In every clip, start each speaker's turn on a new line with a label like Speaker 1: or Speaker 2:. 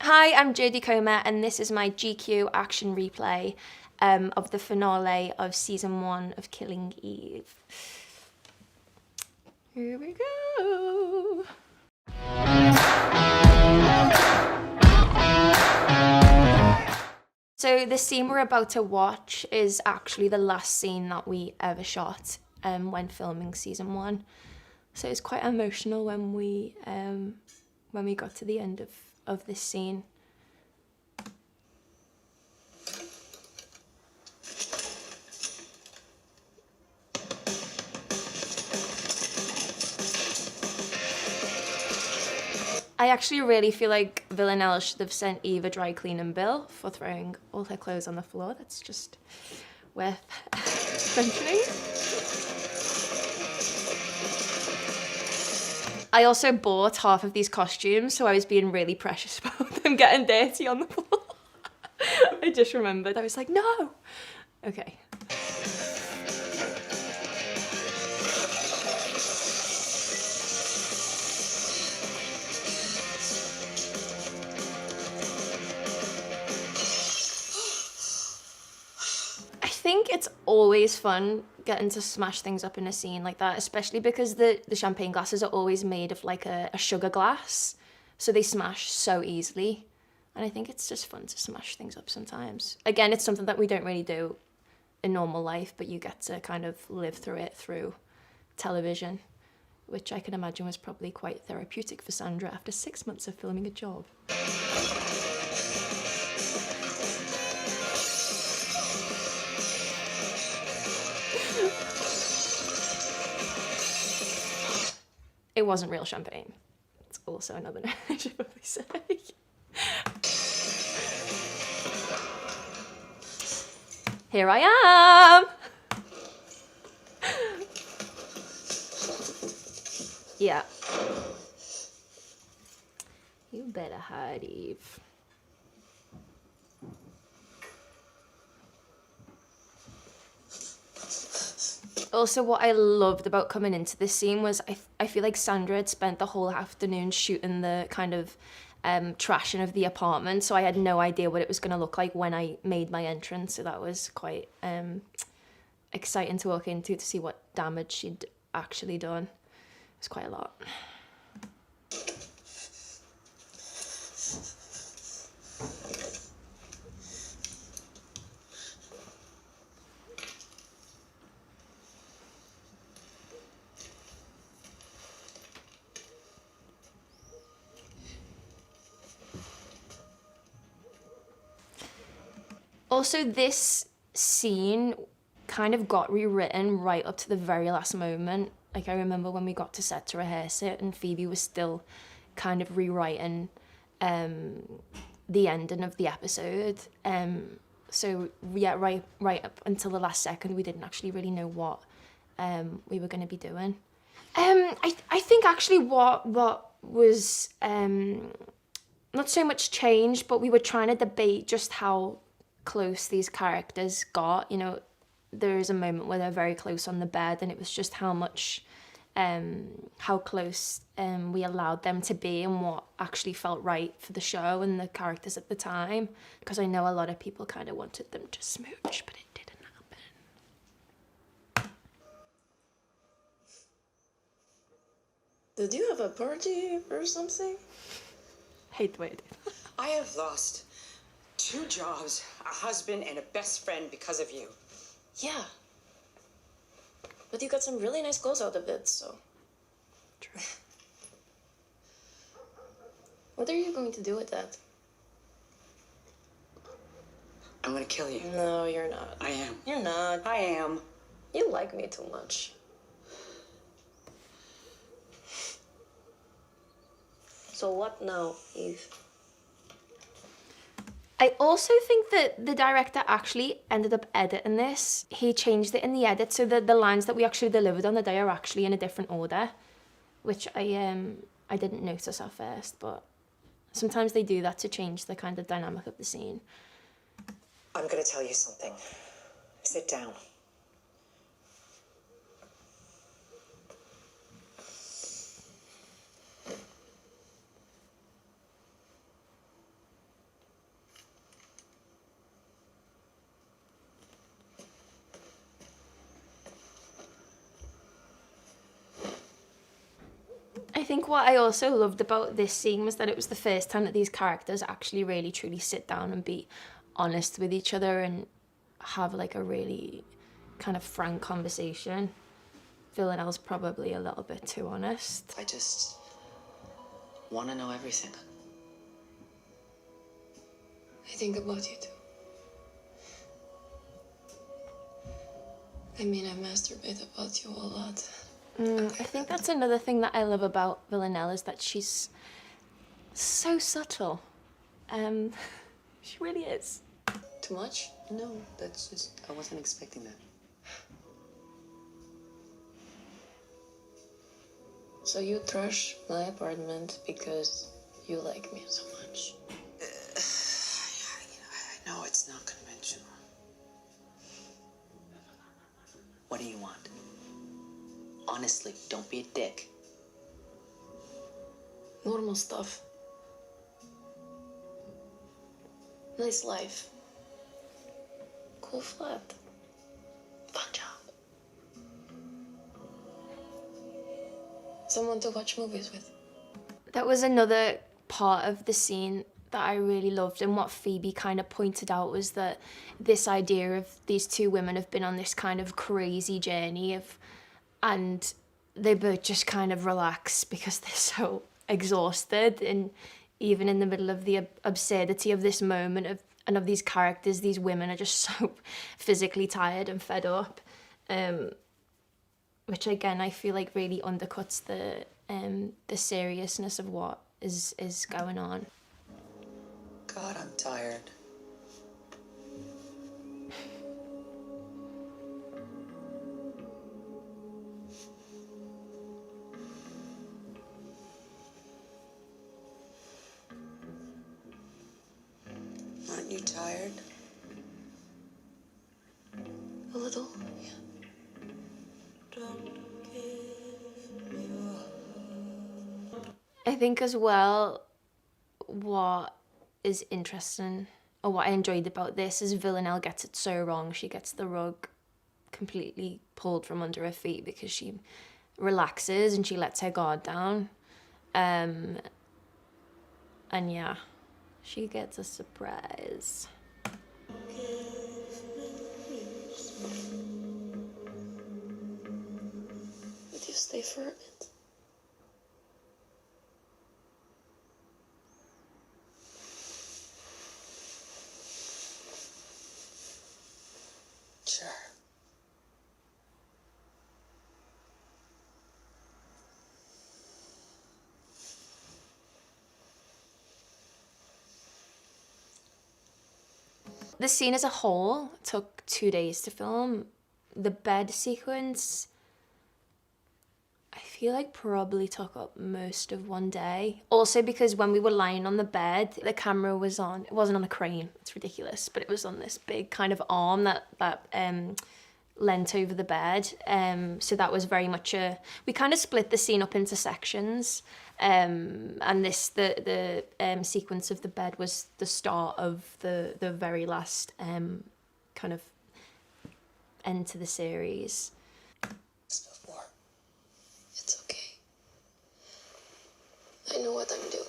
Speaker 1: Hi, I'm Jodie Comer, and this is my GQ action replay of the finale of season 1 of Killing Eve. Here we go. So the scene we're about to watch is actually the last scene that we ever shot when filming season 1. So it's quite emotional when we got to the end of this scene. I actually really feel like Villanelle should have sent Eve a dry cleaning bill for throwing all her clothes on the floor. That's just worth mentioning. I also bought half of these costumes, so I was being really precious about them getting dirty on the floor. I just remembered. I was like, no! Okay. I think it's always fun getting to smash things up in a scene like that, especially because the champagne glasses are always made of like a sugar glass, so they smash so easily. And I think it's just fun to smash things up sometimes. Again, it's something that we don't really do in normal life, but you get to kind of live through it through television, which I can imagine was probably quite therapeutic for Sandra after 6 months of filming a job. It wasn't real champagne. It's also another note I should probably say. Here I am! Yeah. You better hide, Eve. Also, what I loved about coming into this scene was I feel like Sandra had spent the whole afternoon shooting the kind of trashing of the apartment, so I had no idea what it was going to look like when I made my entrance, so that was quite exciting to walk into to see what damage she'd actually done. It was quite a lot. Also, this scene kind of got rewritten right up to the very last moment. Like, I remember when we got to set to rehearse it and Phoebe was still kind of rewriting the ending of the episode. So yeah, right up until the last second, we didn't actually really know what we were going to be doing. I think actually what was not so much changed, but we were trying to debate just how close these characters got. You know, there is a moment where they're very close on the bed, and it was just how much how close we allowed them to be and what actually felt right for the show and the characters at the time, because I know a lot of people kind of wanted them to smooch, but it didn't happen.
Speaker 2: Did you have a party or something?
Speaker 1: Hate the way I did.
Speaker 3: I have lost 2 jobs, a husband, and a best friend because of you.
Speaker 2: Yeah. But you got some really nice clothes out of it, so.
Speaker 1: True.
Speaker 2: What are you going to do with that?
Speaker 3: I'm gonna kill you.
Speaker 2: No, you're not.
Speaker 3: I am.
Speaker 2: You're not.
Speaker 3: I am.
Speaker 2: You like me too much. So what now, Eve?
Speaker 1: I also think that the director actually ended up editing this. He changed it in the edit so that the lines that we actually delivered on the day are actually in a different order, which I didn't notice at first, but sometimes they do that to change the kind of dynamic of the scene.
Speaker 3: I'm gonna tell you something. Sit down.
Speaker 1: think what I also loved about this scene was that it was the first time that these characters actually really truly sit down and be honest with each other and have like a really kind of frank conversation. Villanelle's probably a little bit too honest.
Speaker 4: I just want to know everything.
Speaker 2: I think about you too. I mean, I masturbate about you a lot.
Speaker 1: I think that's another thing that I love about Villanelle is that she's so subtle. She really is.
Speaker 2: Too much?
Speaker 4: No, that's just, I wasn't expecting that.
Speaker 2: So you trash my apartment because you like me so much.
Speaker 4: I know it's not conventional. What do you want? Honestly, don't be a dick.
Speaker 2: Normal stuff. Nice life. Cool flat. Fun job. Someone to watch movies with.
Speaker 1: That was another part of the scene that I really loved, and what Phoebe kind of pointed out was that this idea of these two women have been on this kind of crazy journey and they both just kind of relax because they're so exhausted, and even in the middle of the absurdity of this moment of these characters, these women are just so physically tired and fed up, which again I feel like really undercuts the seriousness of what is going on.
Speaker 4: God, I'm tired. Aren't you tired?
Speaker 2: A little, yeah.
Speaker 1: I think as well, what is interesting, or what I enjoyed about this, is Villanelle gets it so wrong. She gets the rug completely pulled from under her feet because she relaxes and she lets her guard down. And yeah, she gets a surprise.
Speaker 2: Would you stay for a bit?
Speaker 4: Sure.
Speaker 1: The scene as a whole took 2 days to film. The bed sequence, I feel like probably took up most of one day. Also because when we were lying on the bed, the camera was on, it wasn't on a crane, it's ridiculous, but it was on this big kind of arm that leant over the bed. So that was very much we kind of split the scene up into sections. And the sequence of the bed was the start of the very last kind of end to the series.
Speaker 2: Before. It's okay. I know what I'm doing.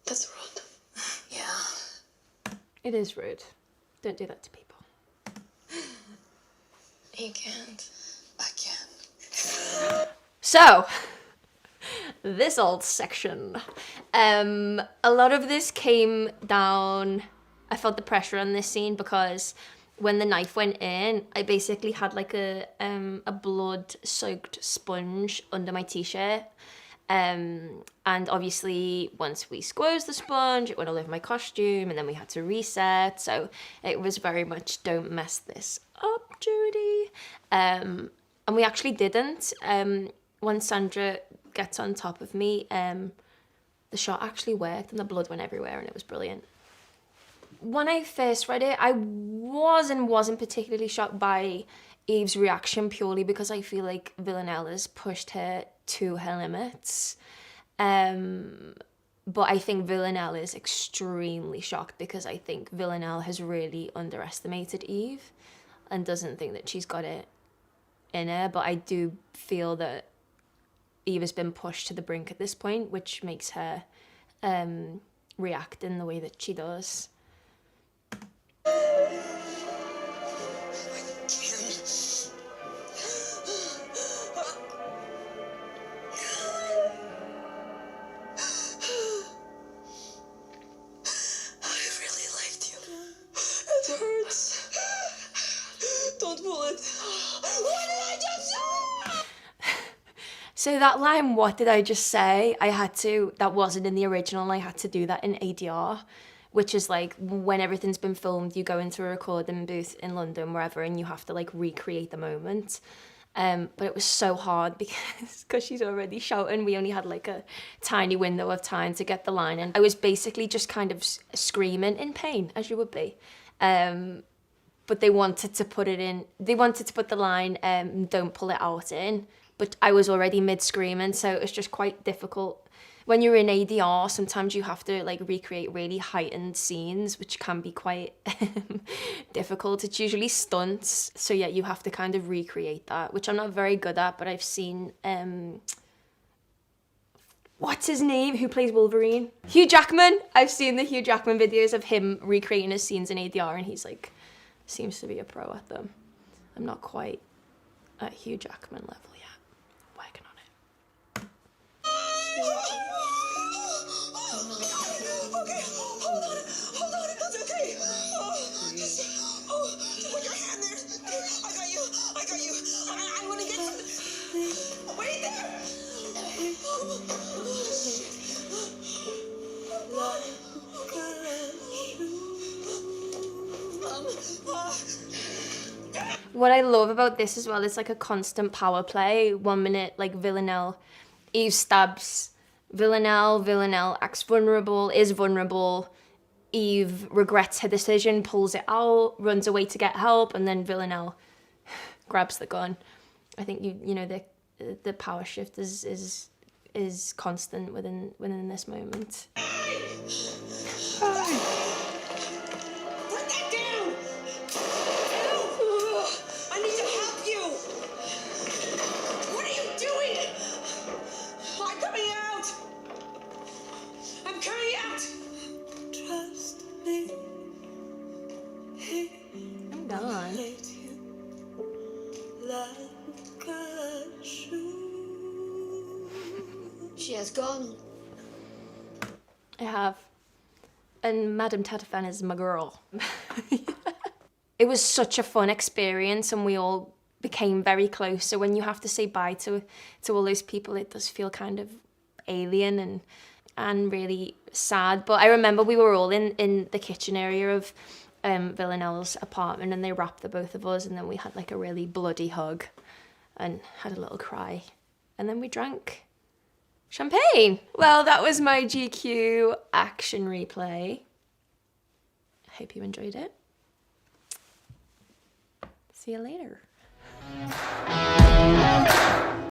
Speaker 2: That's rude.
Speaker 4: Yeah.
Speaker 1: It is rude. Don't do that to people.
Speaker 2: He can't.
Speaker 4: I can.
Speaker 1: So, this old section. A lot of this came down, I felt the pressure on this scene because when the knife went in, I basically had like a blood-soaked sponge under my t-shirt. And obviously once we squeezed the sponge, it went all over my costume and then we had to reset. So it was very much, don't mess this up, Judy. And we actually didn't. Once Sandra gets on top of me, the shot actually worked and the blood went everywhere and it was brilliant. When I first read it, I wasn't particularly shocked by Eve's reaction purely because I feel like Villanelle has pushed her to her limits. But I think Villanelle is extremely shocked because I think Villanelle has really underestimated Eve. and doesn't think that she's got it in her, but I do feel that Eva's been pushed to the brink at this point, which makes her react in the way that she does. So that line, what did I just say? That wasn't in the original, and I had to do that in ADR, which is like when everything's been filmed, you go into a recording booth in London, wherever, and you have to like recreate the moment. But it was so hard because she's already shouting. We only had like a tiny window of time to get the line in. I was basically just kind of screaming in pain, as you would be. But they wanted to put the line, don't pull it out in. But I was already mid-screaming, so it was just quite difficult. When you're in ADR, sometimes you have to like recreate really heightened scenes, which can be quite difficult. It's usually stunts, so yeah, you have to kind of recreate that, which I'm not very good at, but I've seen, what's his name, who plays Wolverine? Hugh Jackman! I've seen the Hugh Jackman videos of him recreating his scenes in ADR, and he's like, seems to be a pro at them. I'm not quite at Hugh Jackman level yet. Working on it.
Speaker 3: Okay, hold on, it's okay. Just put your hand there. I got you. I want to get some. Wait there.
Speaker 1: What I love about this as well is like a constant power play. 1 minute, like Villanelle, Eve stabs Villanelle acts vulnerable, is vulnerable. Eve regrets her decision, pulls it out, runs away to get help, and then Villanelle grabs the gun. I think you know the power shift is constant within this moment. I'm done.
Speaker 2: She has gone.
Speaker 1: I have. And Madame Tatafan is my girl. It was such a fun experience, and we all became very close. So when you have to say bye to all those people, it does feel kind of alien and really sad. But I remember we were all in the kitchen area of Villanelle's apartment, and they wrapped the both of us, and then we had like a really bloody hug and had a little cry, and then we drank champagne. Well, that was my GQ action replay. I hope you enjoyed it. See you later.